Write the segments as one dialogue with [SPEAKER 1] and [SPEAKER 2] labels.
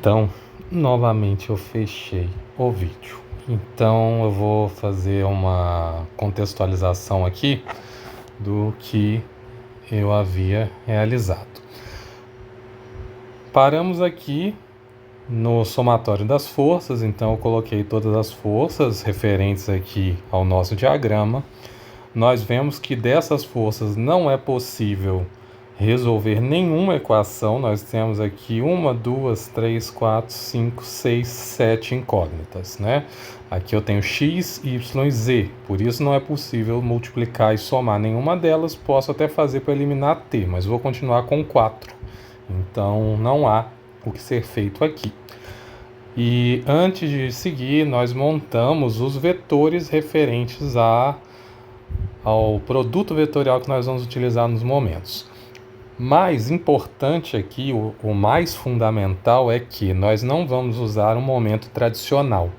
[SPEAKER 1] Então, novamente eu fechei o vídeo. Então eu vou fazer uma contextualização aqui do que eu havia realizado. Paramos aqui no somatório das forças, então eu coloquei todas as forças referentes aqui ao nosso diagrama. Nós vemos que dessas forças não é possível resolver nenhuma equação. Nós temos aqui 1, 2, 3, 4, 5, 6, 7 incógnitas, né? Aqui eu tenho x, y e z, por isso não é possível multiplicar e somar nenhuma delas. Posso até fazer para eliminar t, mas vou continuar com 4. Então não há o que ser feito aqui. E antes de seguir, nós montamos os vetores referentes ao produto vetorial que nós vamos utilizar nos momentos. Mais importante aqui, o mais fundamental é que nós não vamos usar um momento tradicional.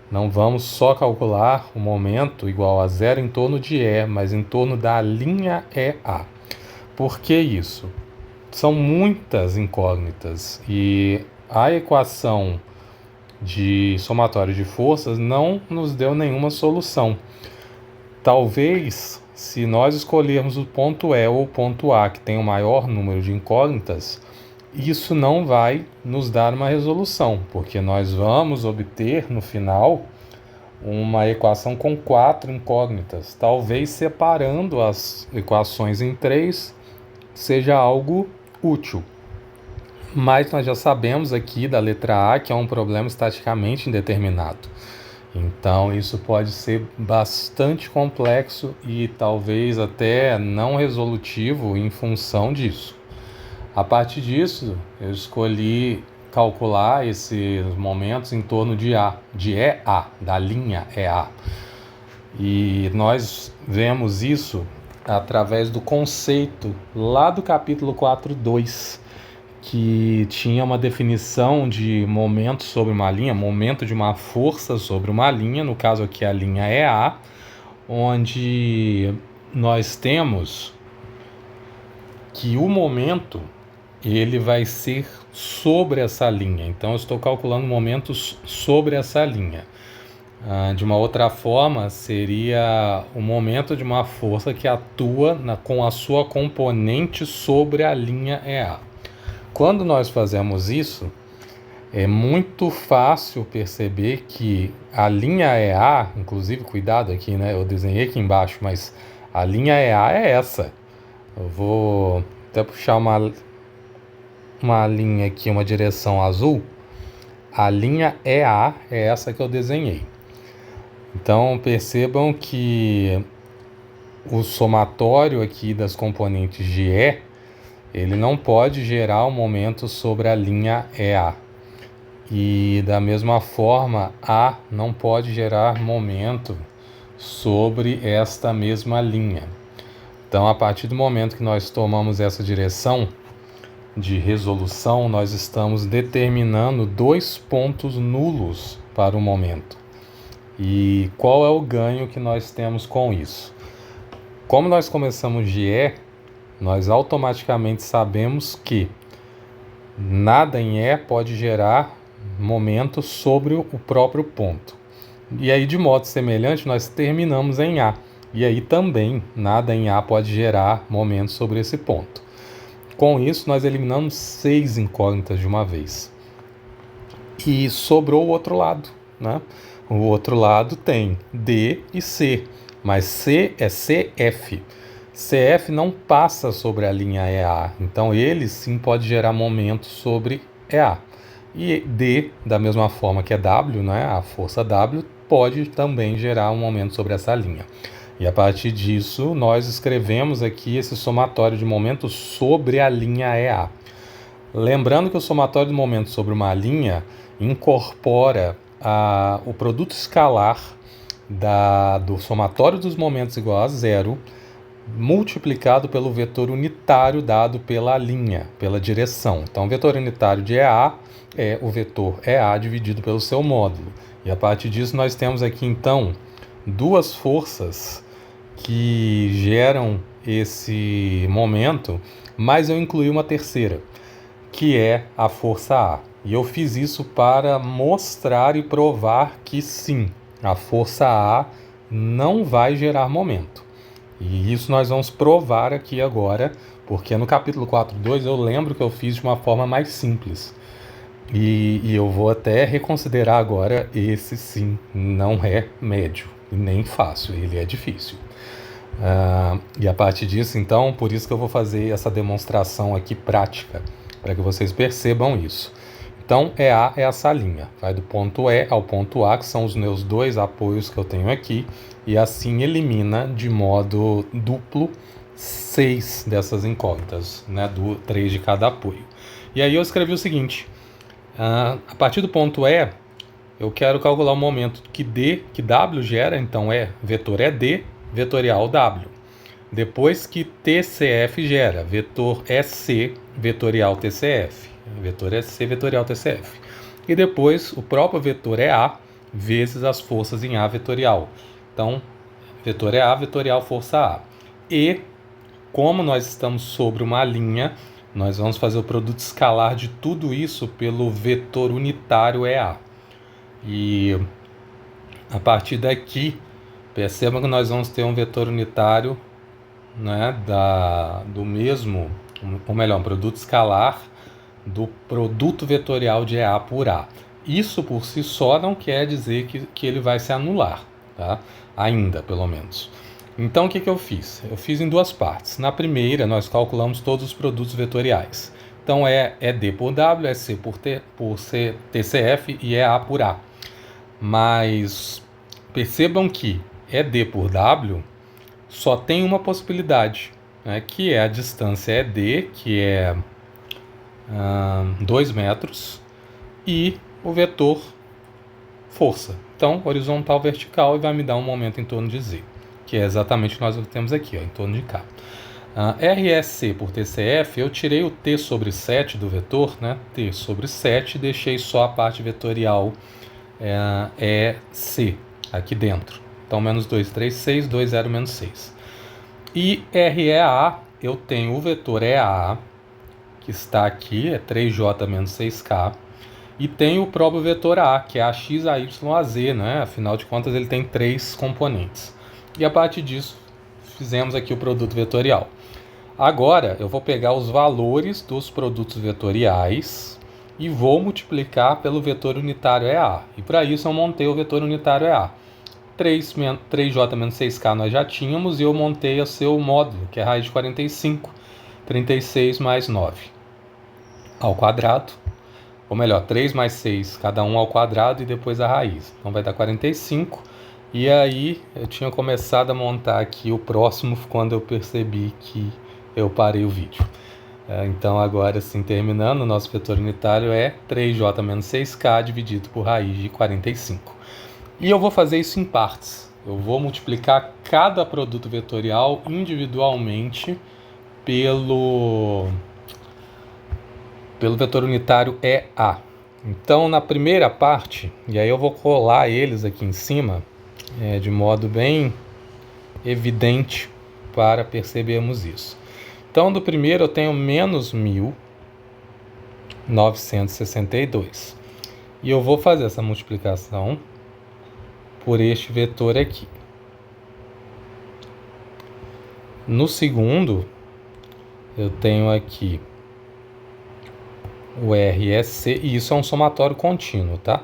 [SPEAKER 1] Não vamos só calcular o momento igual a zero em torno de E, mas em torno da linha EA. Por que isso? São muitas incógnitas e a equação de somatório de forças não nos deu nenhuma solução. Talvez, se nós escolhermos o ponto E ou o ponto A, que tem o maior número de incógnitas, isso não vai nos dar uma resolução, porque nós vamos obter, no final, uma equação com 4 incógnitas. Talvez separando as equações em 3 seja algo útil. Mas nós já sabemos aqui da letra A que é um problema estaticamente indeterminado. Então isso pode ser bastante complexo e talvez até não resolutivo em função disso. A partir disso, eu escolhi calcular esses momentos em torno de EA, da linha EA. E nós vemos isso através do conceito lá do capítulo 4.2, que tinha uma definição de momento sobre uma linha, momento de uma força sobre uma linha, no caso aqui a linha é A, onde nós temos que o momento ele vai ser sobre essa linha. Então eu estou calculando momentos sobre essa linha. De uma outra forma, seria o momento de uma força que atua com a sua componente sobre a linha EA. Quando nós fazemos isso, é muito fácil perceber que a linha EA, inclusive, cuidado aqui, né? Eu desenhei aqui embaixo, mas a linha EA é essa. Eu vou até puxar uma linha aqui, uma direção azul. A linha EA é essa que eu desenhei. Então, percebam que o somatório aqui das componentes de E, ele não pode gerar um momento sobre a linha EA. E da mesma forma, A não pode gerar momento sobre esta mesma linha. Então, a partir do momento que nós tomamos essa direção de resolução, nós estamos determinando 2 pontos nulos para o momento. E qual é o ganho que nós temos com isso? Como nós começamos de E, nós automaticamente sabemos que nada em E pode gerar momento sobre o próprio ponto. E aí, de modo semelhante, nós terminamos em A. E aí também nada em A pode gerar momento sobre esse ponto. Com isso, nós eliminamos 6 incógnitas de uma vez. E sobrou o outro lado, né? O outro lado tem D e C, mas C é CF. CF não passa sobre a linha EA, então ele sim pode gerar momento sobre EA. E D, da mesma forma que é W, né, a força W, pode também gerar um momento sobre essa linha. E a partir disso, nós escrevemos aqui esse somatório de momentos sobre a linha EA. Lembrando que o somatório de momentos sobre uma linha incorpora o produto escalar do somatório dos momentos igual a zero, multiplicado pelo vetor unitário dado pela linha, pela direção. Então, o vetor unitário de EA é o vetor EA dividido pelo seu módulo. E a partir disso, nós temos aqui, então, 2 forças que geram esse momento, mas eu incluí uma terceira, que é a força A. E eu fiz isso para mostrar e provar que sim, a força A não vai gerar momento. E isso nós vamos provar aqui agora, porque no capítulo 4.2 eu lembro que eu fiz de uma forma mais simples. E eu vou até reconsiderar agora, esse sim não é médio, nem fácil, ele é difícil. E a partir disso, então, por isso que eu vou fazer essa demonstração aqui prática, para que vocês percebam isso. Então, EA é essa linha, vai do ponto E ao ponto A, que são os meus dois apoios que eu tenho aqui, e assim elimina de modo duplo 6 dessas incógnitas, né, 3 de cada apoio. E aí eu escrevi o seguinte, a partir do ponto E, eu quero calcular o momento que W gera, então vetor D, vetorial W. Depois que TCF gera, vetor EC, vetorial TCF. Vetor EC, vetorial TCF. E depois o próprio vetor EA vezes as forças em A vetorial. Então, vetor EA, vetorial força A. E, como nós estamos sobre uma linha, nós vamos fazer o produto escalar de tudo isso pelo vetor unitário EA. E a partir daqui, percebam que nós vamos ter um vetor unitário, né, do mesmo, ou melhor, um produto escalar do produto vetorial de EA por A. Isso por si só não quer dizer que ele vai se anular, tá? Ainda, pelo menos. Então, o que eu fiz? Eu fiz em duas partes. Na primeira, nós calculamos todos os produtos vetoriais. Então, é D por W, é C por C, TCF e é A por A. Mas percebam que ED por W só tem uma possibilidade, né, que é a distância ED, que é 2 metros, e o vetor força. Então, horizontal, vertical, e vai me dar um momento em torno de Z, que é exatamente o que nós temos aqui, ó, em torno de K. RSC por TCF, eu tirei o T sobre 7 do vetor, né, T sobre 7, e deixei só a parte vetorial C aqui dentro. Então, menos 2, 3, 6, 2, 0, menos 6. E REA, eu tenho o vetor EA, que está aqui, é 3J menos 6K, e tem o próprio vetor A, que é AX, AY, AZ, né? Afinal de contas, ele tem 3 componentes. E a partir disso, fizemos aqui o produto vetorial. Agora, eu vou pegar os valores dos produtos vetoriais e vou multiplicar pelo vetor unitário EA. E para isso, eu montei o vetor unitário EA. 3J menos 6K nós já tínhamos, e eu montei o seu módulo, que é a raiz de 45, 36 mais 9 ao quadrado, ou melhor, 3 mais 6, cada um ao quadrado, e depois a raiz. Então vai dar 45, e aí eu tinha começado a montar aqui o próximo quando eu percebi que eu parei o vídeo. Então agora sim, terminando, o nosso vetor unitário é 3J menos 6K dividido por raiz de 45. E eu vou fazer isso em partes. Eu vou multiplicar cada produto vetorial individualmente pelo vetor unitário EA. Então, na primeira parte, e aí eu vou colar eles aqui em cima, de modo bem evidente para percebermos isso. Então, do primeiro eu tenho menos 1.962. E eu vou fazer essa multiplicação por este vetor aqui. No segundo, eu tenho aqui o RSC, e isso é um somatório contínuo, tá?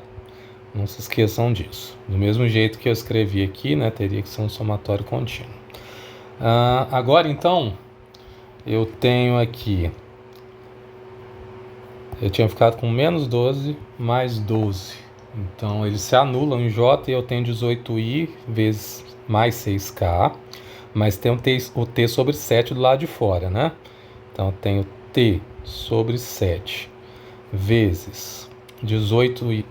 [SPEAKER 1] Não se esqueçam disso. Do mesmo jeito que eu escrevi aqui, né, teria que ser um somatório contínuo. Agora, então, eu tenho aqui... Eu tinha ficado com menos 12 mais 12. Então, eles se anulam em J, e eu tenho 18i vezes mais 6K, mas tem o T sobre 7 do lado de fora, né? Então, eu tenho T sobre 7 vezes 18i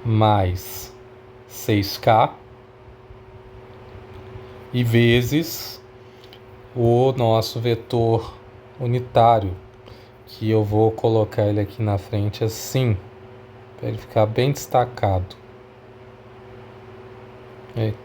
[SPEAKER 1] mais 6K, e vezes o nosso vetor unitário, que eu vou colocar ele aqui na frente assim, para ele ficar bem destacado. Eita.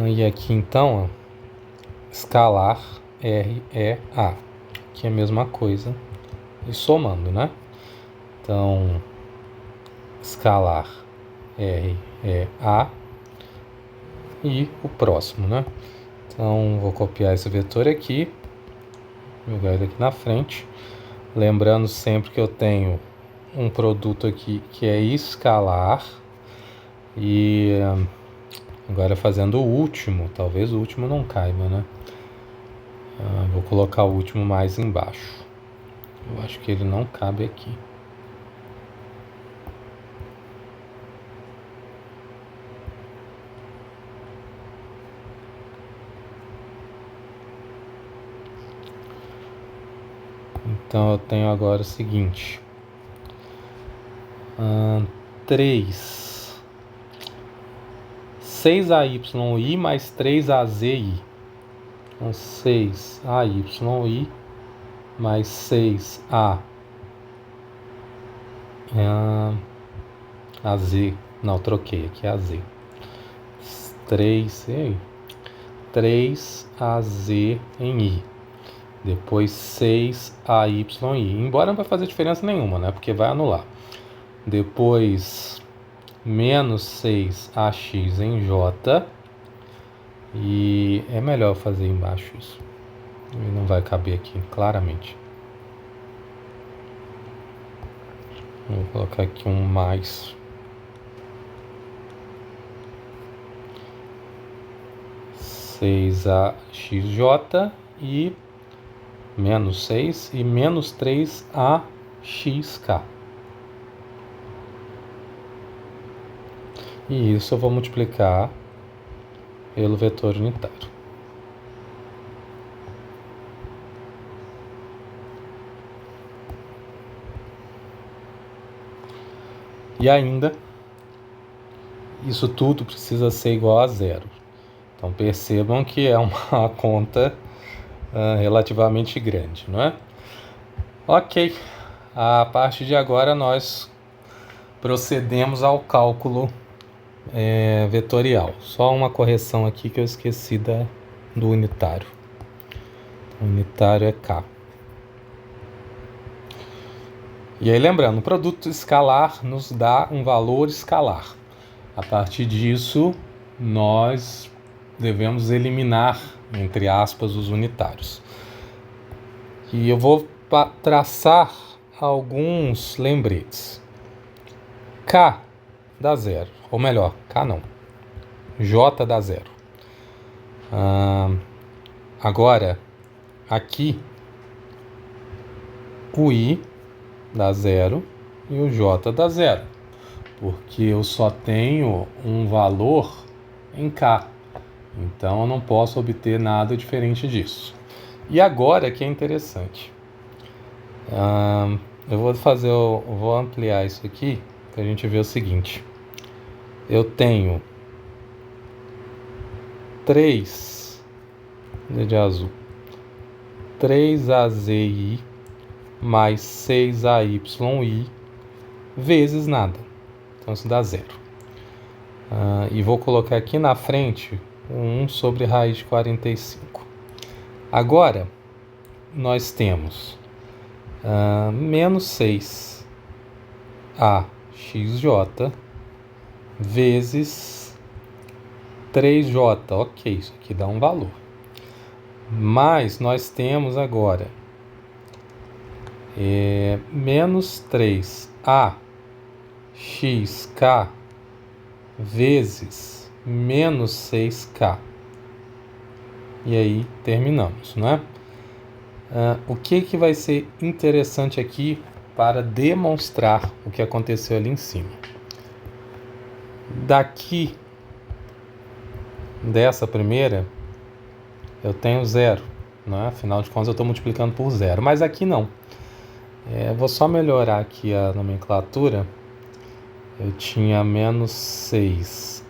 [SPEAKER 1] E aqui então, ó, escalar REA, que é a mesma coisa, e somando, né? Então, escalar REA e o próximo, né? Então, vou copiar esse vetor aqui, jogar ele aqui na frente. Lembrando sempre que eu tenho um produto aqui que é escalar. E agora fazendo o último, talvez o último não caiba, né? Vou colocar o último mais embaixo. Eu acho que ele não cabe aqui. Então eu tenho agora o seguinte: 6AYI mais 3AZI. Então 6AYI mais 6AZ. Não, troquei aqui AZ. 3AZ em I. Depois 6AYI. Embora não vai fazer diferença nenhuma, né? Porque vai anular. Depois menos 6AX em J. E é melhor fazer embaixo isso. Ele não vai caber aqui, claramente. Vou colocar aqui um mais. 6AXJ e menos 6 e menos 3AXK. E isso eu vou multiplicar pelo vetor unitário. E ainda, isso tudo precisa ser igual a zero. Então percebam que é uma conta relativamente grande, não é? Ok, a partir de agora nós procedemos ao cálculo vetorial. Só uma correção aqui que eu esqueci do unitário. O unitário é K. E aí lembrando, o produto escalar nos dá um valor escalar. A partir disso, nós devemos eliminar, entre aspas, os unitários. E eu vou traçar alguns lembretes. K dá zero, ou melhor, K não, J dá zero. Agora, aqui, o I dá zero e o J dá zero, porque eu só tenho um valor em K, então eu não posso obter nada diferente disso. E agora que é interessante, eu vou ampliar isso aqui para a gente ver o seguinte. Eu tenho 3 de azul, 3AZI mais 6AYI vezes nada. Então isso dá zero. E vou colocar aqui na frente 1 sobre raiz de 45. Agora, nós temos menos 6AXJ vezes 3J. Ok, isso aqui dá um valor. Mas nós temos agora menos 3AXK vezes menos 6K. E aí terminamos, né? O que vai ser interessante aqui para demonstrar o que aconteceu ali em cima? Daqui, dessa primeira, eu tenho zero, né? Afinal de contas eu estou multiplicando por zero, mas aqui não. Vou só melhorar aqui a nomenclatura. Eu tinha menos 6AX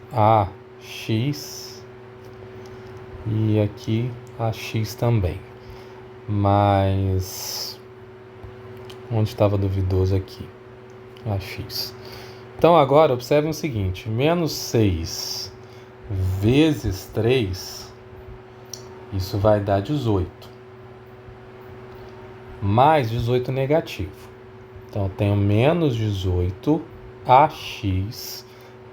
[SPEAKER 1] e aqui AX também. Mas onde estava duvidoso aqui? AX. Então agora observem o seguinte: menos 6 vezes 3, isso vai dar 18. Mais 18 negativo. Então, eu tenho menos 18 AX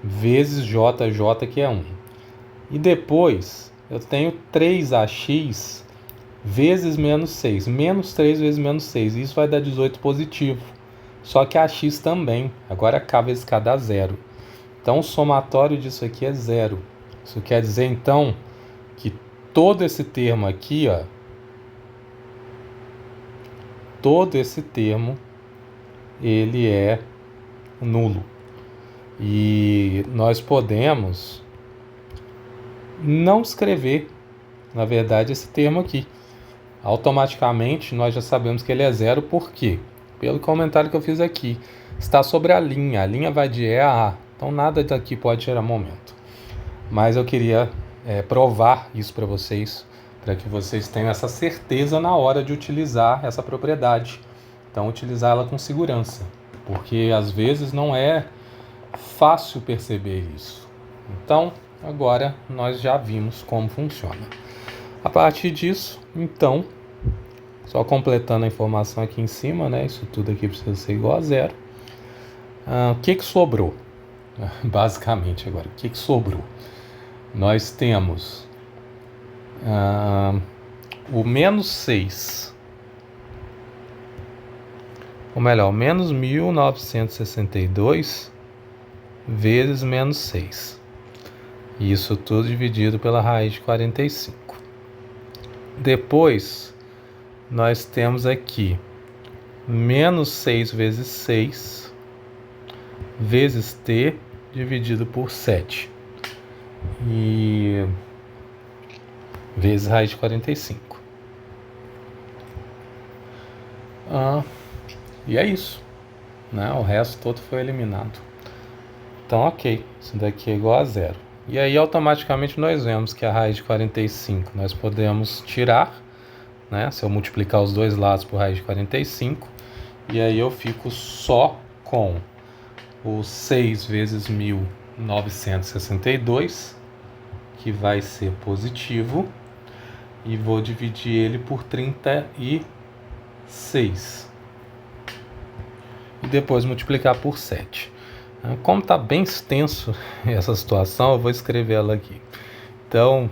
[SPEAKER 1] vezes JJ, que é 1. E depois, eu tenho 3AX vezes menos 6. Menos 3 vezes menos 6. Isso vai dar 18 positivo. Só que AX também. Agora K vezes K dá 0. Então, o somatório disso aqui é 0. Isso quer dizer, então, que todo esse termo aqui, ó, todo esse termo, ele é nulo. E nós podemos não escrever, na verdade, esse termo aqui. Automaticamente, nós já sabemos que ele é 0, por quê? Pelo comentário que eu fiz aqui. Está sobre a linha vai de E a A. Então, nada daqui pode gerar momento. Mas eu queria provar isso para vocês, para que vocês tenham essa certeza na hora de utilizar essa propriedade. Então, utilizá-la com segurança, porque às vezes não é fácil perceber isso. Então, agora nós já vimos como funciona. A partir disso, então, só completando a informação aqui em cima, né? Isso tudo aqui precisa ser igual a 0. O que sobrou? Basicamente agora, o que sobrou? Nós temos o menos 6, ou melhor, menos 1962 vezes menos 6. Isso tudo dividido pela raiz de 45. Depois, nós temos aqui menos 6 vezes 6 vezes t dividido por 7. E vezes raiz de 45. E é isso, né? O resto todo foi eliminado. Então, ok, isso daqui é igual a 0. E aí, automaticamente, nós vemos que a raiz de 45 nós podemos tirar, né? Se eu multiplicar os dois lados por raiz de 45, e aí eu fico só com o 6 vezes 1962, que vai ser positivo, e vou dividir ele por 36. E depois multiplicar por 7. Como está bem extenso essa situação, eu vou escrever ela aqui. Então,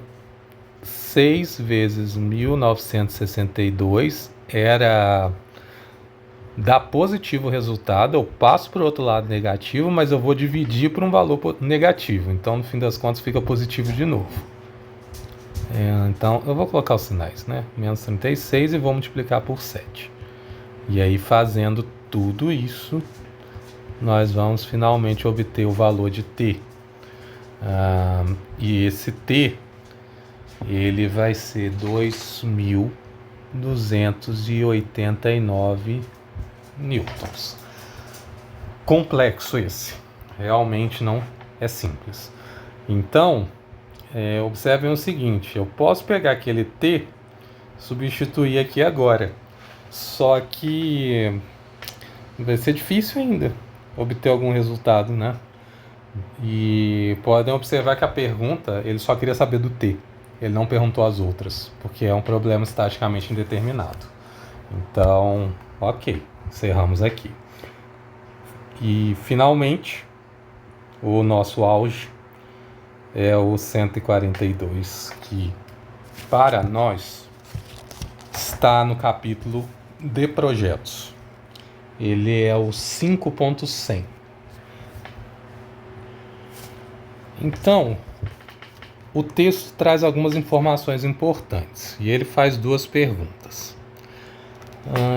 [SPEAKER 1] 6 vezes 1962 dá positivo o resultado. Eu passo para o outro lado negativo, mas eu vou dividir por um valor negativo. Então, no fim das contas, fica positivo de novo. Então, eu vou colocar os sinais, né? Menos 36 e vou multiplicar por 7. E aí, fazendo tudo isso, nós vamos finalmente obter o valor de t. E esse t, ele vai ser 2.289 newtons. Complexo esse. Realmente não é simples. Então, observem o seguinte. Eu posso pegar aquele t, substituir aqui agora. Só que vai ser difícil ainda obter algum resultado, né? E podem observar que a pergunta, ele só queria saber do t. Ele não perguntou as outras, porque é um problema estaticamente indeterminado. Então, ok, encerramos aqui. E, finalmente, o nosso auge é o 142, que, para nós, está no capítulo de projetos. Ele é o 5.100. Então, o texto traz algumas informações importantes e ele faz duas perguntas.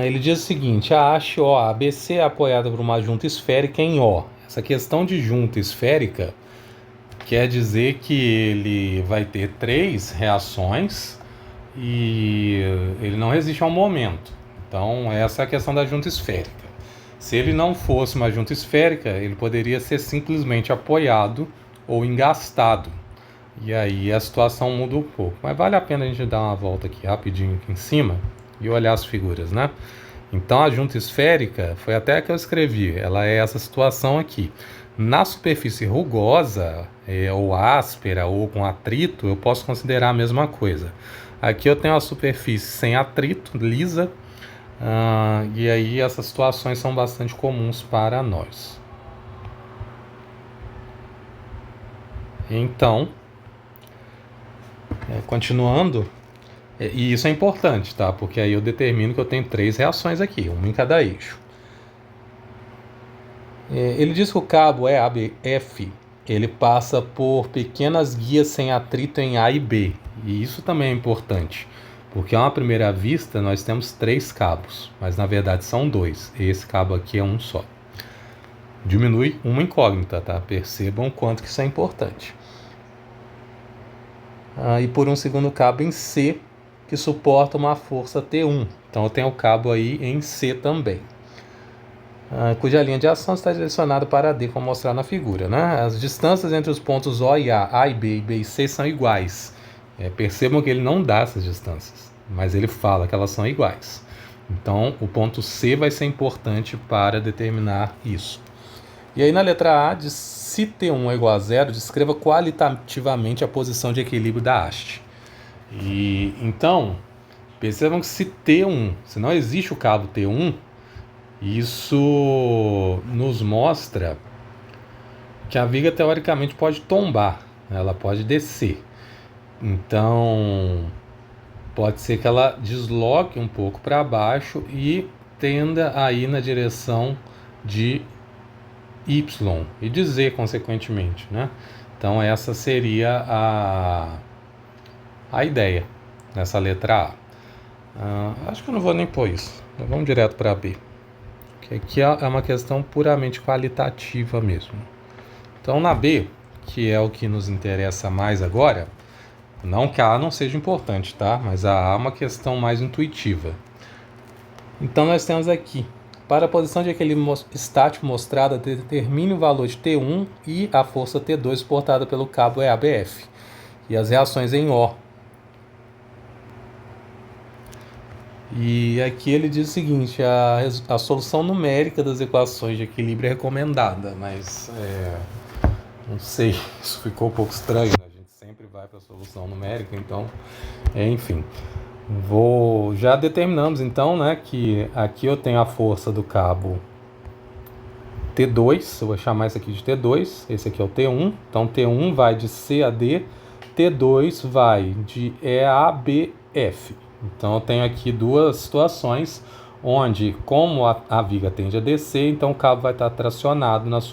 [SPEAKER 1] Ele diz o seguinte: a haste OABC é apoiada por uma junta esférica em O. Essa questão de junta esférica quer dizer que ele vai ter 3 reações e ele não resiste a um momento. Então, essa é a questão da junta esférica. Se ele não fosse uma junta esférica, ele poderia ser simplesmente apoiado ou engastado. E aí a situação muda um pouco. Mas vale a pena a gente dar uma volta aqui rapidinho aqui em cima e olhar as figuras, né? Então a junta esférica, foi até que eu escrevi, ela é essa situação aqui. Na superfície rugosa, ou áspera, ou com atrito, eu posso considerar a mesma coisa. Aqui eu tenho a superfície sem atrito, lisa, e aí essas situações são bastante comuns para nós. Então, continuando, e isso é importante, tá? Porque aí eu determino que eu tenho 3 reações aqui, uma em cada eixo. Ele diz que o cabo EABF, ele passa por pequenas guias sem atrito em A e B. E isso também é importante, porque a uma primeira vista nós temos 3 cabos, mas na verdade são 2. Esse cabo aqui é um só. Diminui uma incógnita, tá? Percebam o quanto que isso é importante. E por um segundo cabo em C, que suporta uma força T1. Então eu tenho o cabo aí em C também. Cuja linha de ação está direcionada para D, como mostrar na figura, né? As distâncias entre os pontos O e A e B e C são iguais. Percebam que ele não dá essas distâncias, mas ele fala que elas são iguais. Então, o ponto C vai ser importante para determinar isso. E aí na letra A, se T1 é igual a 0, descreva qualitativamente a posição de equilíbrio da haste. E então, percebam que se não existe o cabo T1, isso nos mostra que a viga teoricamente pode tombar, ela pode descer. Então, pode ser que ela desloque um pouco para baixo e tenda a ir na direção de Y e de Z, consequentemente, né? Então, essa seria a ideia nessa letra A. Acho que eu não vou nem pôr isso. Vamos direto para B. Que aqui é uma questão puramente qualitativa mesmo. Então, na B, que é o que nos interessa mais agora, não que a A não seja importante, tá? Mas a A é uma questão mais intuitiva. Então, nós temos aqui, para a posição de equilíbrio estático mostrada, determine o valor de T1 e a força T2 suportada pelo cabo EABF. E as reações em O. E aqui ele diz o seguinte, a solução numérica das equações de equilíbrio é recomendada, mas não sei, isso ficou um pouco estranho, né? A gente sempre vai para a solução numérica, então, enfim. Já determinamos então, né, que aqui eu tenho a força do cabo T2, eu vou chamar isso aqui de T2, esse aqui é o T1, então T1 vai de C a D, T2 vai de E a B, F. Então eu tenho aqui duas situações onde, como a viga tende a descer, então o cabo vai estar tracionado nos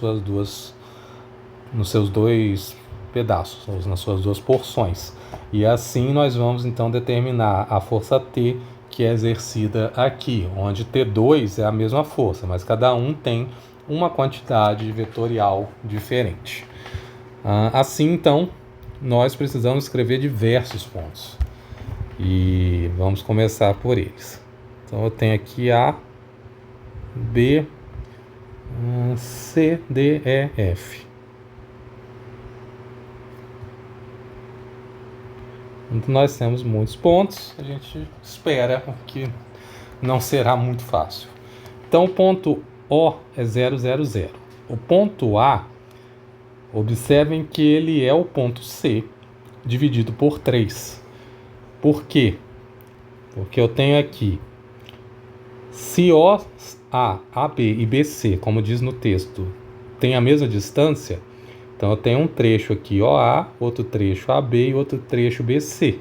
[SPEAKER 1] seus dois pedaços, ou nas suas duas porções. E assim nós vamos então determinar a força T que é exercida aqui, onde T2 é a mesma força, mas cada um tem uma quantidade vetorial diferente. Assim então, nós precisamos escrever diversos pontos. E vamos começar por eles. Então eu tenho aqui A, B, C, D, E, F. Então nós temos muitos pontos, a gente espera que não será muito fácil. Então o ponto O é 0, 0, 0. O ponto A, observem que ele é o ponto C dividido por 3. Por quê? Porque eu tenho aqui, se O, A, AB e BC, como diz no texto, tem a mesma distância, então eu tenho um trecho aqui OA, outro trecho AB e outro trecho BC.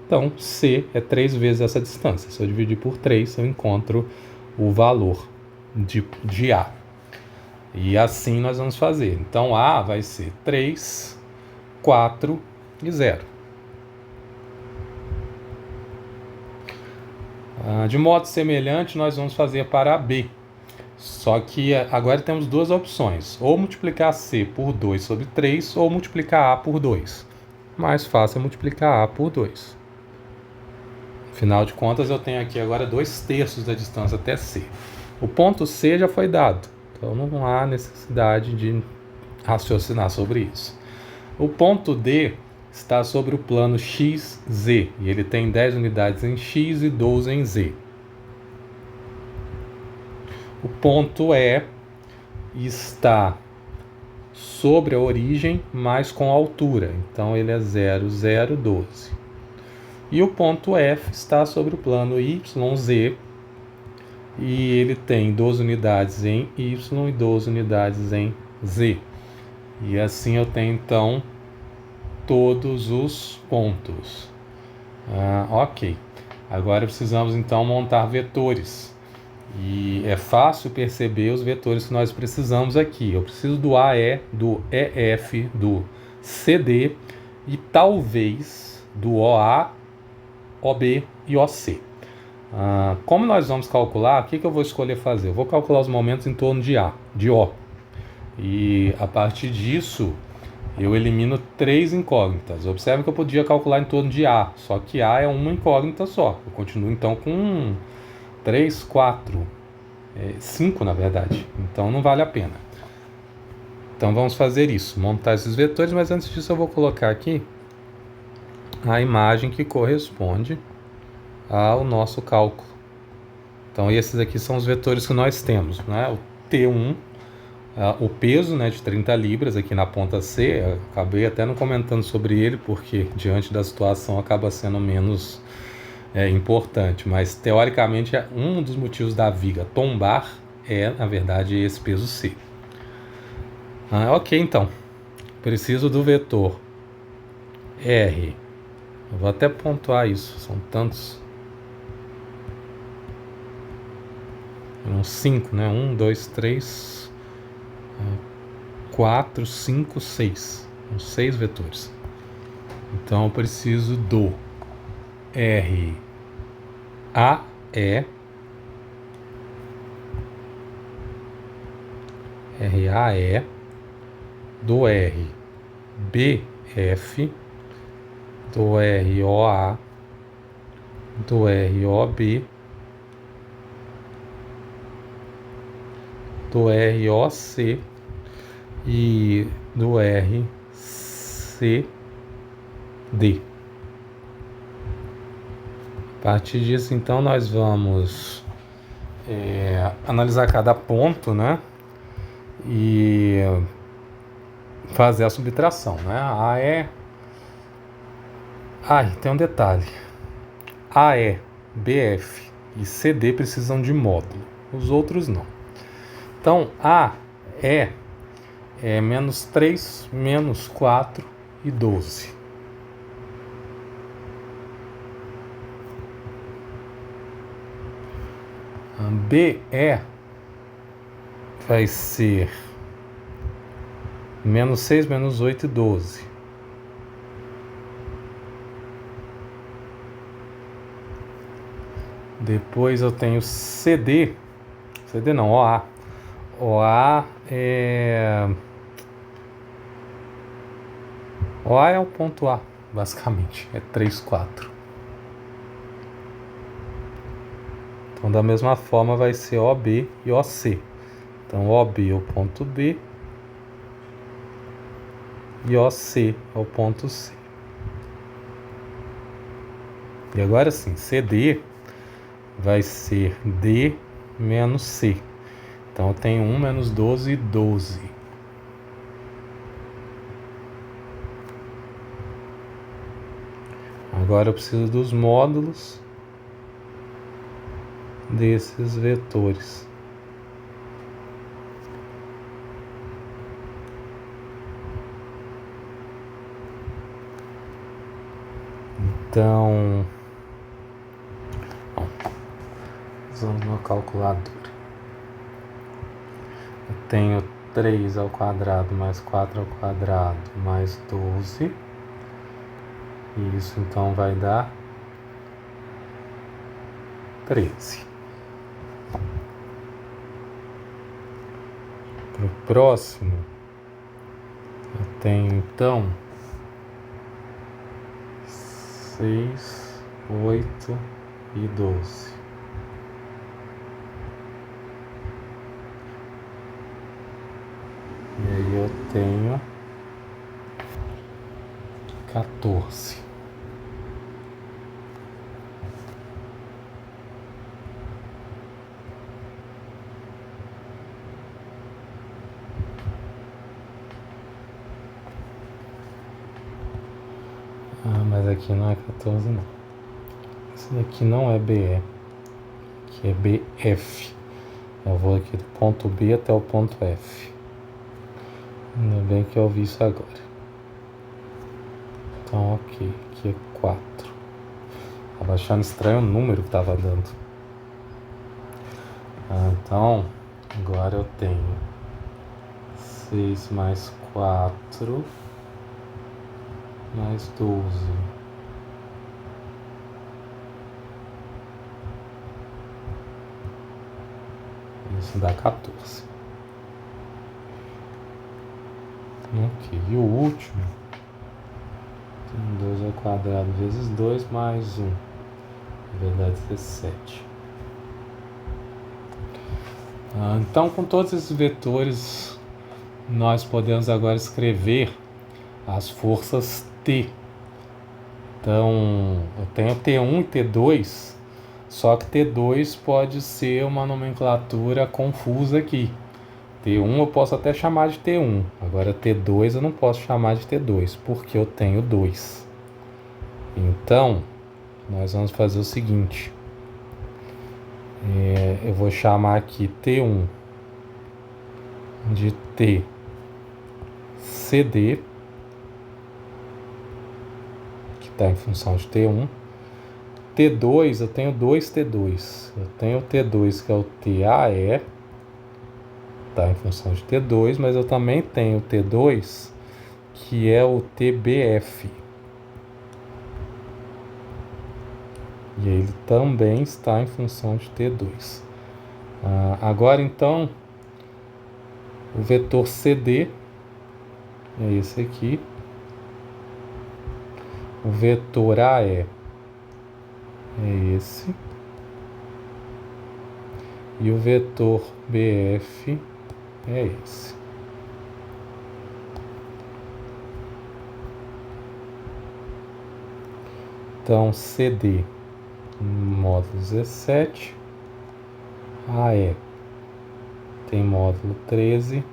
[SPEAKER 1] Então C é 3 vezes essa distância. Se eu dividir por 3, eu encontro o valor de A. E assim nós vamos fazer. Então A vai ser 3, 4 e 0. De modo semelhante, nós vamos fazer para B. Só que agora temos duas opções. Ou multiplicar C por 2 sobre 3, ou multiplicar A por 2. Mais fácil é multiplicar A por 2. Afinal de contas, eu tenho aqui agora 2/3 da distância até C. O ponto C já foi dado, então não há necessidade de raciocinar sobre isso. O ponto D está sobre o plano XZ, e ele tem 10 unidades em X e 12 em Z. O ponto E está sobre a origem, mas com altura. Então ele é 0, 0, 12. E o ponto F está sobre o plano YZ, e ele tem 12 unidades em Y e 12 unidades em Z. E assim eu tenho então todos os pontos. Ok. Agora precisamos então montar vetores. E é fácil perceber os vetores que nós precisamos aqui. Eu preciso do AE, do EF, do CD e talvez do OA, OB e OC. Como nós vamos calcular, o que eu vou escolher fazer? Eu vou calcular os momentos em torno de O. E a partir disso, eu elimino 3 incógnitas. Observe que eu podia calcular em torno de A, só que A é uma incógnita só. Eu continuo então com 3, 4, 5 na verdade. Então não vale a pena. Então vamos fazer isso, montar esses vetores, mas antes disso eu vou colocar aqui a imagem que corresponde ao nosso cálculo. Então esses aqui são os vetores que nós temos, né? O T1, o peso, né, de 30 libras aqui na ponta C, eu acabei até não comentando sobre ele, porque diante da situação acaba sendo menos importante, mas teoricamente um dos motivos da viga tombar na verdade, esse peso C. Ok, então, preciso do vetor R. Eu vou até pontuar isso, são tantos. Uns 5, né? 1, 2, 3, 4, 5, 6. Uns 6 vetores. Então eu preciso do R A E, do R B F, do R O A, do R O B, do ROC e do RCD. A partir disso, então, nós vamos analisar cada ponto, né? E fazer a subtração, né? Tem um detalhe. AE, BF e CD precisam de módulo. Os outros não. Então, A é menos 3, menos 4 e 12. BE vai ser menos 6, menos 8 e 12. Depois eu tenho CD não, OA. OA é o ponto A, basicamente, é 3, 4. Então, da mesma forma, vai ser OB e OC. Então, OB é o ponto B e OC é o ponto C. E agora sim, CD vai ser D menos C. Então, eu tenho 1 menos 12 e 12. Agora eu preciso dos módulos desses vetores. Então, usando uma calculadora. Eu tenho 3 ao quadrado mais 4 ao quadrado mais 12. E isso então vai dar 13. Para o próximo, eu tenho então 6, 8 e 12. E aí eu tenho 14. mas aqui não é 14 não. Esse daqui não é BE, que é BF. Eu vou aqui do ponto B até o ponto F. Ainda bem que eu vi isso agora. Então, ok, aqui é 4. Estava achando estranho o número que estava dando. Então, agora eu tenho 6 mais 4 mais 12. Isso dá 14. Ok, e o último, tem 2 ao quadrado vezes 2 mais 1. Na verdade, 17. Então, com todos esses vetores, nós podemos agora escrever as forças T. Então, eu tenho T1 e T2, só que T2 pode ser uma nomenclatura confusa aqui. T1 eu posso até chamar de T1, agora T2 eu não posso chamar de T2, porque eu tenho 2. Então, nós vamos fazer o seguinte. Eu vou chamar aqui T1 de T CD, que está em função de T1. T2, eu tenho dois T2. Eu tenho o T2 que é o TAE, está em função de T2, mas eu também tenho o T2 que é o TBF. E ele também está em função de T2. Agora então, o vetor CD é esse aqui. O vetor AE é esse. E o vetor BF é esse. Então, CD módulo 17, AE tem módulo 13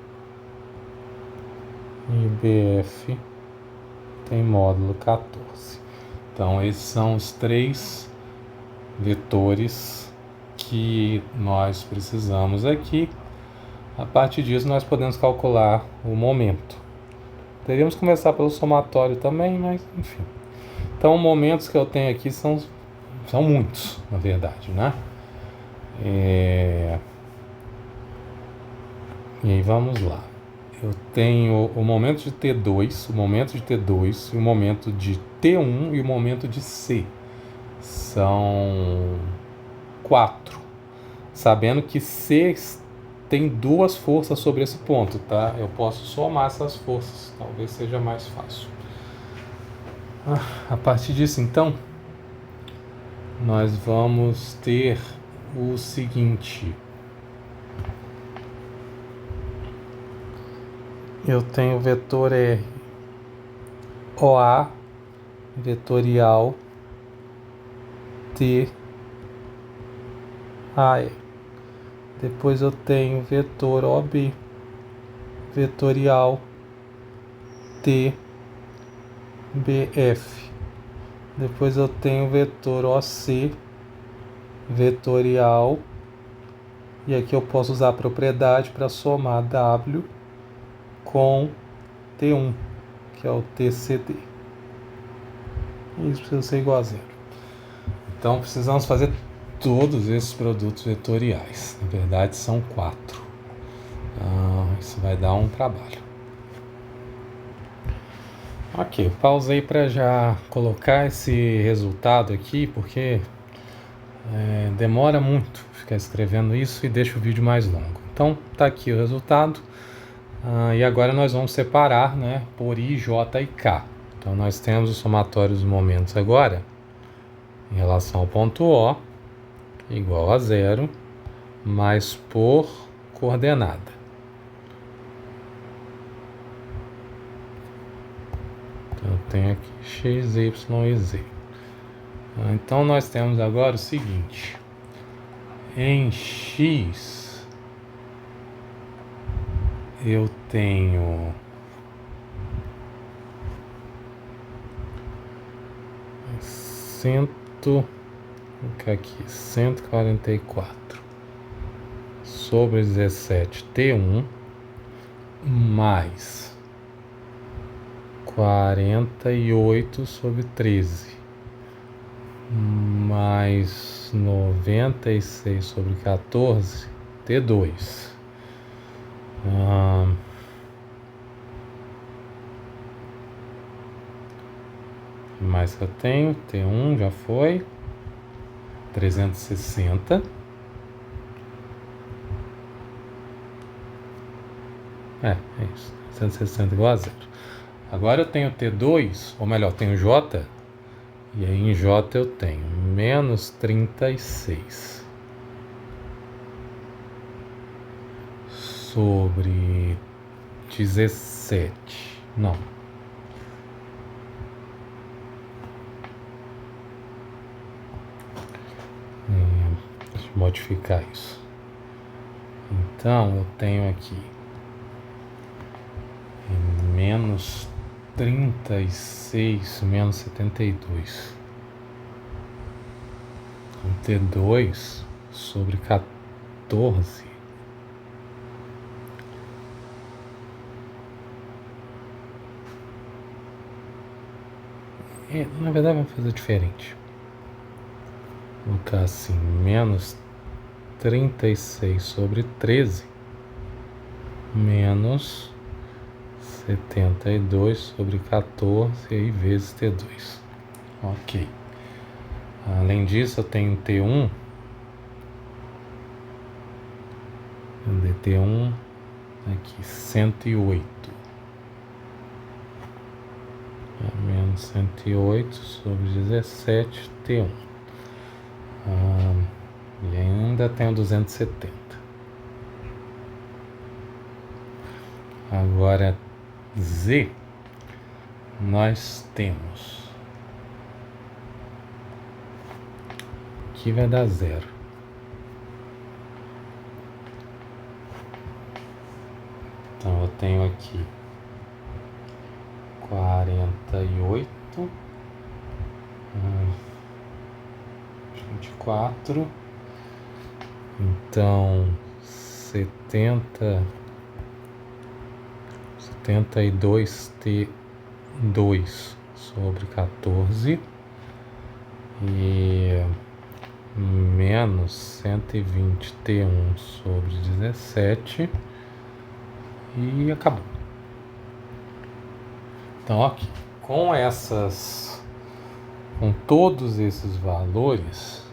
[SPEAKER 1] e BF tem módulo 14. Então, esses são os 3 vetores que nós precisamos aqui. A partir disso, nós podemos calcular o momento. Poderíamos começar pelo somatório também, mas enfim. Então, momentos que eu tenho aqui são muitos, na verdade, né? E aí, vamos lá. Eu tenho o momento de T2, o momento de T2, o momento de T1 e o momento de C. São 4. Sabendo que C tem 2 forças sobre esse ponto, tá? Eu posso somar essas forças, talvez seja mais fácil. A partir disso, então, nós vamos ter o seguinte. Eu tenho o vetor R, OA, vetorial, T, AE. Depois eu tenho o vetor OB, vetorial, T, BF. Depois eu tenho o vetor OC, vetorial, e aqui eu posso usar a propriedade para somar W com T1, que é o TCD. Isso precisa ser igual a 0. Então precisamos fazer todos esses produtos vetoriais. Na verdade são 4. Isso vai dar um trabalho. Ok, pausei para já colocar esse resultado aqui, porque demora muito ficar escrevendo isso e deixa o vídeo mais longo. Então tá aqui o resultado. E agora nós vamos separar, né, por I, J e K. Então nós temos o somatório dos momentos agora em relação ao ponto O igual a 0, mas por coordenada. Então eu tenho aqui x, y e z. Então nós temos agora o seguinte. Em x eu tenho 144 sobre 17T1 mais 48 sobre 13 mais 96 sobre 14 T2. Mais que eu tenho, T1 já foi, 360. É isso, 360 igual a 0. Agora eu tenho T2, ou melhor, tenho J, e aí em J eu tenho menos 36 sobre 17, não. Deixa eu modificar isso. Então eu tenho aqui menos 36 menos 72. T2 sobre 14. Na verdade vamos fazer diferente. Vou colocar assim, menos 36 sobre 13 menos 72 sobre 14 aí vezes T2. Ok. Além disso, eu tenho T1. T1 aqui, 108. Menos 108 sobre 17 T1. E ainda tenho 270. Agora Z, nós temos, aqui vai dar 0. Então eu tenho aqui 48, 24, então 72 T2 sobre 14 e menos 120 T1 sobre 17 e acabou. Então aqui, com todos esses valores,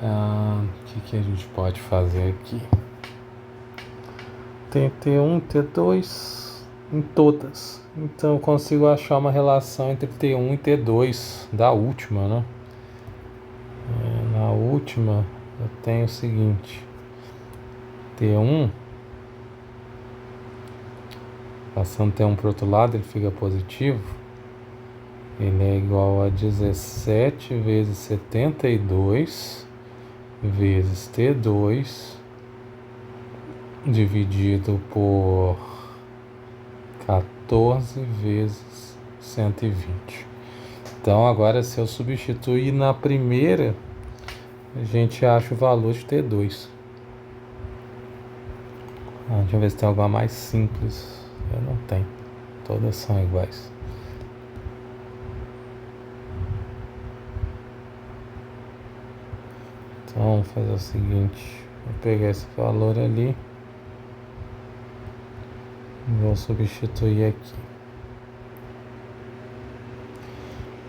[SPEAKER 1] o que a gente pode fazer aqui? Tem T1 e T2 em todas. Então eu consigo achar uma relação entre T1 e T2 da última, né? Na última eu tenho o seguinte: T1, passando T1 para o outro lado, ele fica positivo. Ele é igual a 17 vezes 72 vezes T2 dividido por 14 vezes 120. Então agora, se eu substituir na primeira, a gente acha o valor de T2. Deixa eu ver se tem alguma mais simples. Eu não tenho. Todas são iguais. Então vamos fazer o seguinte. Vou pegar esse valor ali e vou substituir aqui.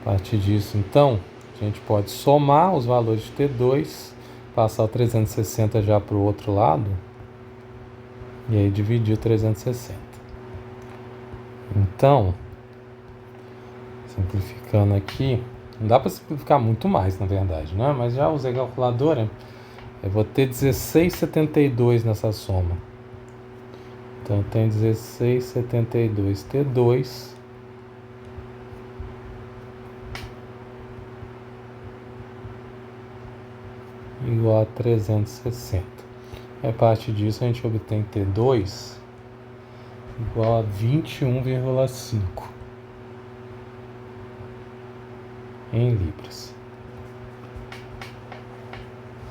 [SPEAKER 1] A partir disso, então, a gente pode somar os valores de T2, passar o 360 já para o outro lado e aí dividir o 360. Então, simplificando aqui, não dá para simplificar muito mais, na verdade, né? Mas já usei a calculadora, eu vou ter 16,72 nessa soma. Então, eu tenho 16,72 T2 igual a 360. A partir disso a gente obtém T2 igual a 21,5. em libras.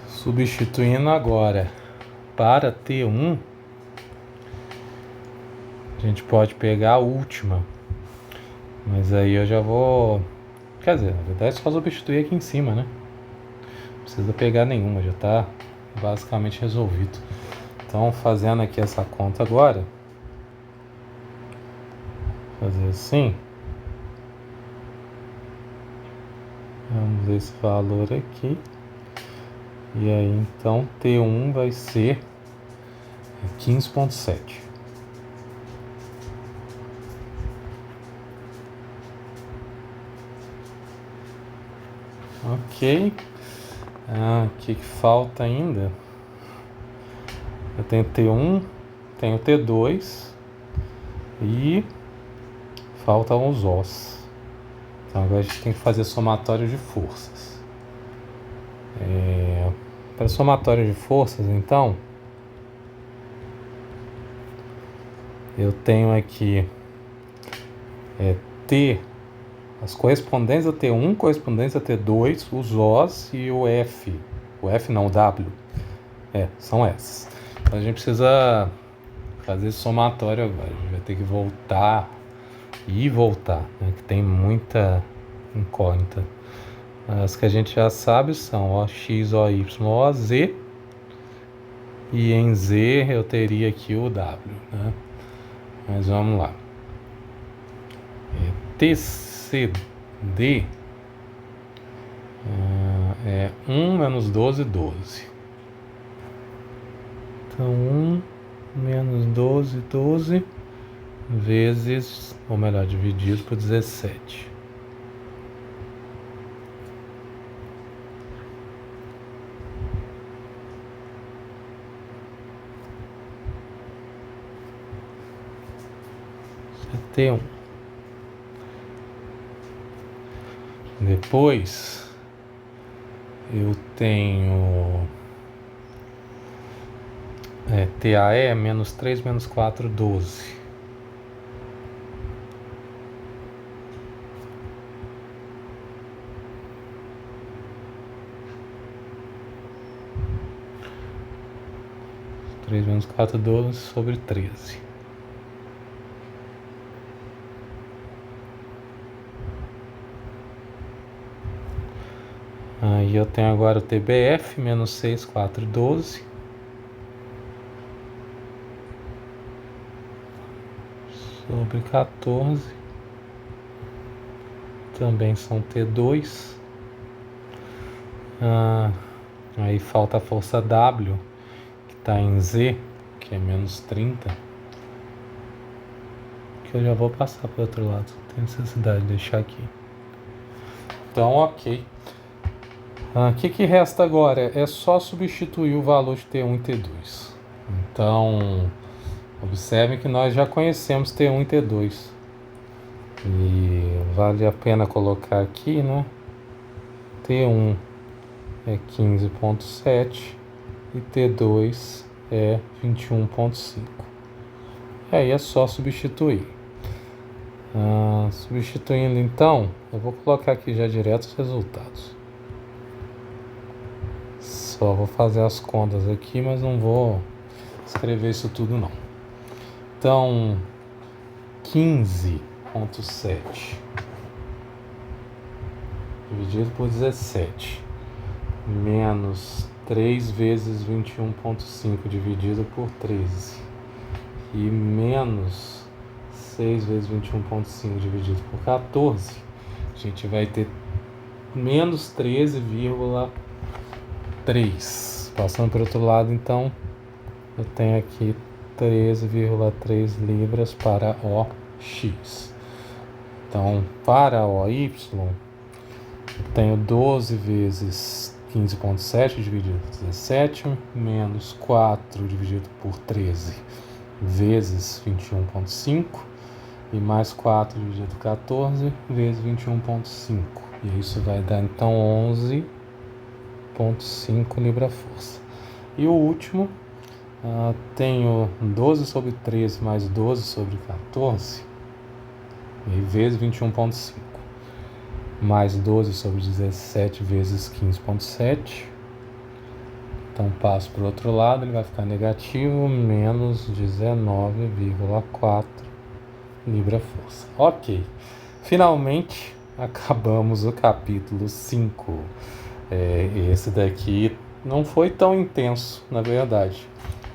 [SPEAKER 1] Substituindo agora para T1, a gente pode pegar a última, mas aí eu já vou... Quer dizer, na verdade é só substituir aqui em cima, né? Não precisa pegar nenhuma, já está basicamente resolvido. Então, fazendo aqui essa conta agora, fazer assim, vamos ver esse valor aqui, e aí então T1 vai ser 15,7. Ok. O que falta ainda? Eu tenho T1, tenho T2 e faltam os Os. Então agora a gente tem que fazer somatório de forças. Para somatório de forças, então, eu tenho aqui T, as correspondentes a T1, correspondentes a T2, os Os e o F. O F não, o W. São essas. Então a gente precisa fazer esse somatório agora. A gente vai ter que voltar e voltar, né? Que tem muita incógnita. As que a gente já sabe são OX, OY, OZ. E em Z eu teria aqui o W, né? Mas vamos lá. TCD é 1 menos 12, 12. Então 1 menos 12, 12 vezes, ou melhor, dividido por 17. T1. Depois eu tenho TAE menos 3 menos 4, 12. Três menos 4, 12 sobre 13. Aí eu tenho agora o TBF, menos 6, 4, 12. Sobre 14. Também são T2. Aí falta a força W, que está em Z, que é menos 30. Que eu já vou passar para o outro lado. Não tem necessidade de deixar aqui. Então, ok. O que resta agora? É só substituir o valor de T1 e T2. Então, observe que nós já conhecemos T1 e T2. E vale a pena colocar aqui, né? T1 é 15,7 e T2 é 21,5. E aí é só substituir. Substituindo então, eu vou colocar aqui já direto os resultados. Só vou fazer as contas aqui, mas não vou escrever isso tudo não. Então, 15,7 dividido por 17 menos 3 vezes 21,5 dividido por 13 e menos 6 vezes 21,5 dividido por 14, a gente vai ter menos 13,3. Passando para o outro lado, então, eu tenho aqui 13,3 libras para OX. Então, para OY, eu tenho 12 vezes 15,7 dividido por 17, menos 4 dividido por 13 vezes 21,5 e mais 4 dividido por 14 vezes 21,5. E isso vai dar então 11,5 libra-força. E o último, tenho 12 sobre 13 mais 12 sobre 14 e vezes 21,5. mais 12 sobre 17 vezes 15,7. Então passo para o outro lado, ele vai ficar negativo, menos 19,4 libra-força. Ok, finalmente acabamos o capítulo 5. Esse daqui não foi tão intenso, na verdade.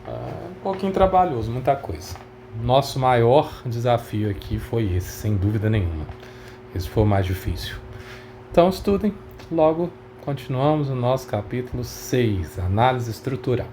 [SPEAKER 1] Um pouquinho trabalhoso, muita coisa. Nosso maior desafio aqui foi esse, sem dúvida nenhuma. Esse foi o mais difícil. Então estudem, logo continuamos o nosso capítulo 6, análise estrutural.